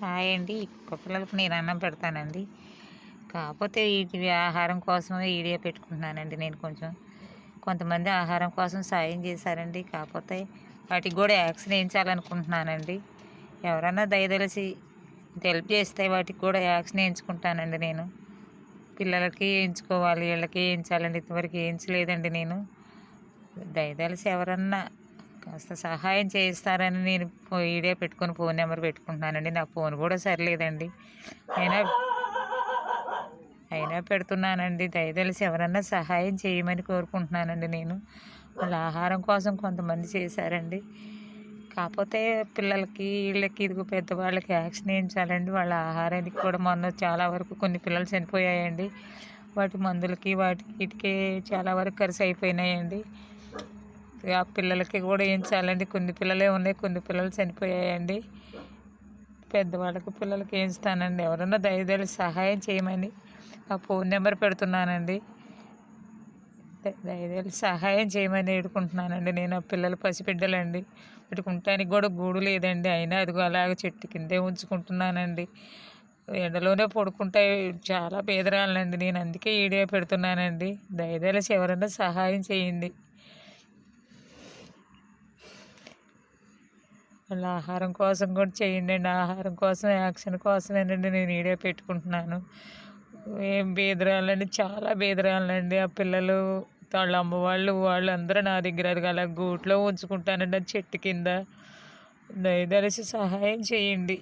Hi అండి. కుక్కపిల్లలకి నేను అన్నం పెడతానండి. కాకపోతే వీటివి ఆహారం కోసమే వీడియో పెట్టుకుంటున్నానండి నేను కొంచెం. కొంతమంది ఆహారం కోసం సాయం చేశారండి. కాకపోతే వాటికి కూడా వ్యాక్సిన్ వేయించాలనుకుంటున్నానండి. ఎవరన్నా దయతలిసి హెల్ప్ చేస్తే వాటికి కూడా వ్యాక్సిన్ వేయించుకుంటానండి నేను. పిల్లలకి వేయించుకోవాలి, వీళ్ళకి వేయించాలండి. ఇంతవరకు వేయించలేదండి నేను. దయతలిసి ఎవరన్నా కాస్త సహాయం చేస్తారని నేను వీడియో పెట్టుకొని ఫోన్ నెంబర్ పెట్టుకుంటున్నానండి. నా ఫోన్ కూడా సరిలేదండి. అయినా అయినా పెడుతున్నానండి. దయతలిసి ఎవరన్నా సహాయం చేయమని కోరుకుంటున్నానండి నేను. వాళ్ళ ఆహారం కోసం కొంతమంది చేశారండి. కాకపోతే పిల్లలకి వీళ్ళకి ఇదిగో పెద్దవాళ్ళకి వ్యాక్సిన్ వేయించాలండి. వాళ్ళ ఆహారానికి కూడా మొన్న చాలా వరకు కొన్ని పిల్లలు చనిపోయాయండి. వాటి మందులకి వాటికి వీటికి చాలా వరకు ఖర్చు అయిపోయినాయండి. ఆ పిల్లలకి కూడా వేయించాలండి. కొన్ని పిల్లలే ఉన్నాయి, కొన్ని పిల్లలు చనిపోయాయండి. పెద్దవాళ్ళకి పిల్లలకి వేయిస్తానండి. ఎవరన్నా దయచేసి సహాయం చేయమని ఆ ఫోన్ నెంబర్ పెడుతున్నానండి. దయచేసి సహాయం చేయమని వేడుకుంటున్నానండి నేను. ఆ పిల్లలు పసిబిడ్డలండి. వాటికి ఉండటానికి కూడా గూడు లేదండి. అయినా అదిగో అలాగ చెట్టు కిందే ఉంచుకుంటున్నానండి. ఎండలోనే పడుకుంటాయి. చాలా పేదరాలండి నేను. అందుకే వీడియో పెడుతున్నానండి. దయచేసి ఎవరన్నా సహాయం చేయండి. వాళ్ళ ఆహారం కోసం కూడా చేయండి. ఆహారం కోసం యాక్షన్ కోసమేనండి నేను వీడియో పెట్టుకుంటున్నాను. ఏం బీదరాలండి, చాలా బీదరాలండి. ఆ పిల్లలు వాళ్ళ అమ్మ వాళ్ళు అందరూ నా దగ్గర అది అలా గూట్లో ఉంచుకుంటానండి, అది చెట్టు కింద. దయచేసి సహాయం చేయండి.